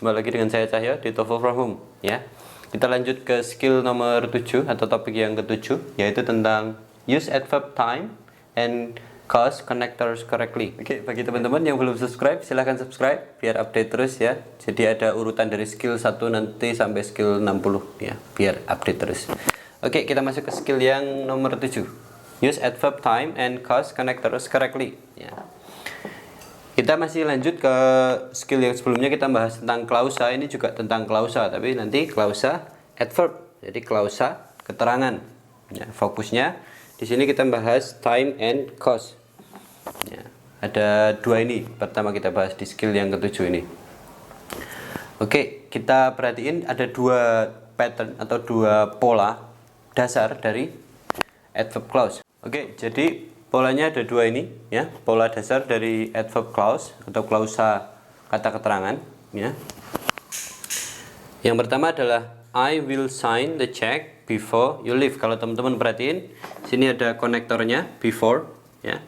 kembali lagi dengan saya Cahyo di TOEFL from Home ya. Kita lanjut ke skill nomor 7 atau topik yang ke-7, yaitu tentang use adverb time and cause connectors correctly. Oke, bagi teman-teman yang belum subscribe, silahkan subscribe biar update terus ya. Jadi ada urutan dari skill 1 nanti sampai skill 60 ya, biar update terus. Oke, kita masuk ke skill yang nomor 7. Use adverb time and cause connectors correctly ya. Kita masih lanjut ke skill yang sebelumnya, kita bahas tentang klausa. Ini juga tentang klausa, tapi nanti klausa adverb. Jadi klausa keterangan. Ya, fokusnya di sini kita bahas time and cause. Ya, ada dua ini. Pertama kita bahas di skill yang ke-7 ini. Oke, kita perhatiin ada dua pattern atau dua pola dasar dari adverb clause. Oke, jadi polanya ada dua ini ya, pola dasar dari adverb clause atau klausa kata keterangan ya. Yang pertama adalah I will sign the check before you leave. Kalau teman-teman perhatiin, sini ada konektornya before ya.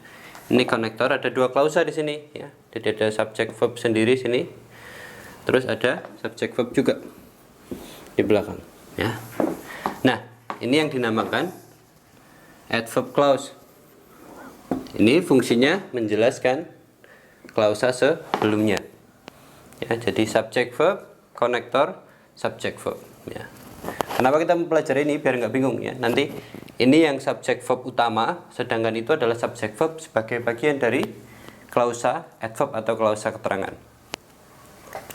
Ini konektor, ada dua klausa di sini ya. Jadi ada subject verb sendiri sini. Terus ada subject verb juga di belakang ya. Nah, ini yang dinamakan adverb clause. Ini fungsinya menjelaskan klausa sebelumnya. Ya, jadi subject verb, konektor, subject verb. Ya. Kenapa kita mempelajari ini biar nggak bingung ya? Nanti ini yang subject verb utama, sedangkan itu adalah subject verb sebagai bagian dari klausa adverb atau klausa keterangan.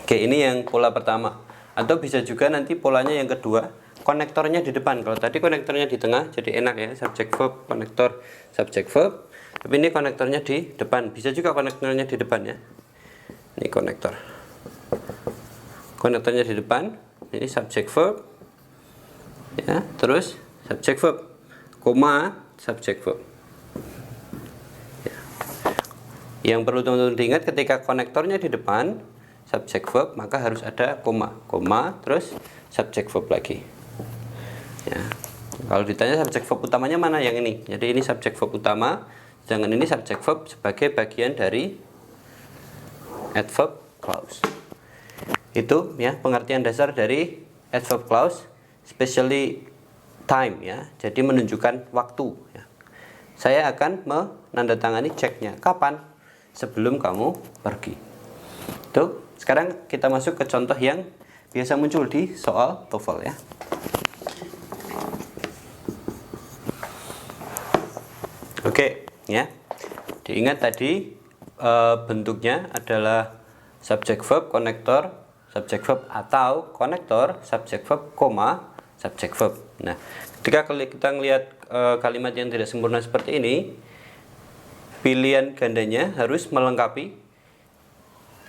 Oke, ini yang pola pertama. Atau bisa juga nanti polanya yang kedua, konektornya di depan. Kalau tadi konektornya di tengah, jadi enak ya, subject verb, konektor, subject verb. Tapi ini konektornya di depan. Bisa juga konektornya di depan ya. Ini konektor. Konektornya di depan. Ini subject verb. Ya, terus subject verb, koma subject verb. Ya. Yang perlu teman-teman diingat, ketika konektornya di depan subject verb, maka harus ada koma. Koma terus subject verb lagi. Ya. Kalau ditanya subject verb utamanya mana, yang ini. Jadi ini subject verb utama. Jangan ini subject verb sebagai bagian dari adverb clause. Itu ya pengertian dasar dari adverb clause, especially time ya. Jadi menunjukkan waktu ya. Saya akan menandatangani ceknya kapan? Sebelum kamu pergi. Tuh, sekarang kita masuk ke contoh yang biasa muncul di soal TOEFL ya. Oke. Ya, diingat tadi bentuknya adalah subject verb, konektor, subject verb atau konektor, subject verb, koma, subject verb. Nah, ketika kita melihat kalimat yang tidak sempurna seperti ini, pilihan gandanya harus melengkapi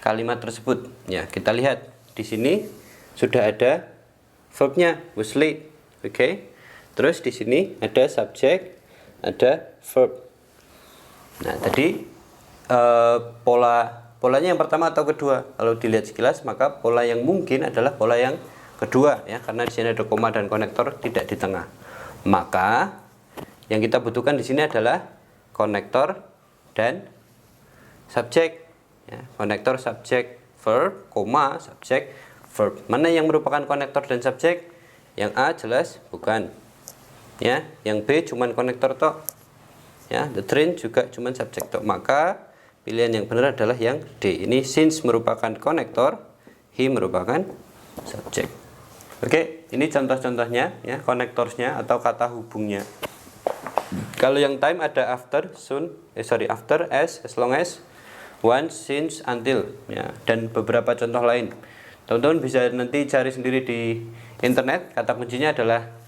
kalimat tersebut. Ya, kita lihat di sini sudah ada verbnya was late, oke. Terus di sini ada subject, ada verb. Nah, tadi polanya yang pertama atau kedua. Kalau dilihat sekilas, maka pola yang mungkin adalah pola yang kedua ya, karena di sini ada koma dan konektor tidak di tengah. Maka yang kita butuhkan di sini adalah konektor dan subjek ya. Konektor, subjek, verb, koma, subjek, verb. Mana yang merupakan konektor dan subjek? Yang A jelas bukan. Ya, yang B cuman konektor tok. Ya, the train juga cuma subjek tok. Maka pilihan yang benar adalah yang D. Ini since merupakan konektor, he merupakan subjek. Oke, ini contoh-contohnya ya, konektorsnya atau kata hubungnya. Kalau yang time ada after, soon, after, as long as, once, since, until ya, dan beberapa contoh lain. Teman-teman bisa nanti cari sendiri di internet. Kata kuncinya adalah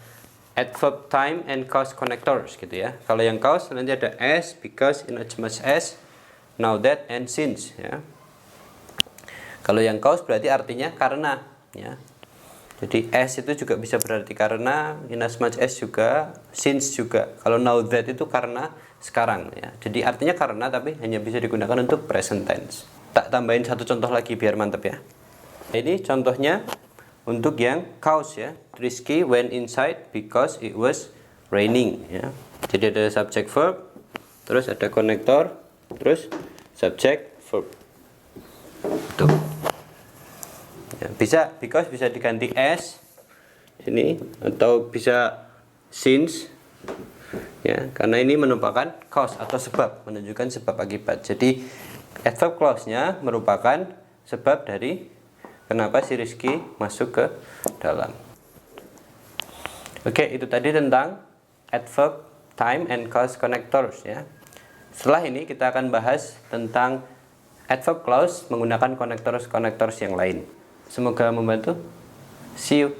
adverb time and cause connectors gitu ya. Kalau yang cause nanti ada as, because, inasmuch as, now that, and since ya. Kalau yang cause berarti artinya karena ya. Jadi as itu juga bisa berarti karena, inasmuch as juga, since juga. Kalau now that itu karena sekarang ya. Jadi artinya karena, tapi hanya bisa digunakan untuk present tense. Tak tambahin satu contoh lagi biar mantap ya. Ini contohnya untuk yang cause ya, risky when inside because it was raining ya. Jadi ada subject verb, terus ada konektor, terus subject verb. Tuh. Ya, Bisa because bisa diganti as ini, atau bisa since ya, karena ini merupakan cause atau sebab, menunjukkan sebab akibat. Jadi adverb clause-nya merupakan sebab dari kenapa si Rizky masuk ke dalam. Oke, itu tadi tentang adverb time and cause connectors ya. Setelah ini kita akan bahas tentang adverb clause menggunakan connectors yang lain. Semoga membantu. See you.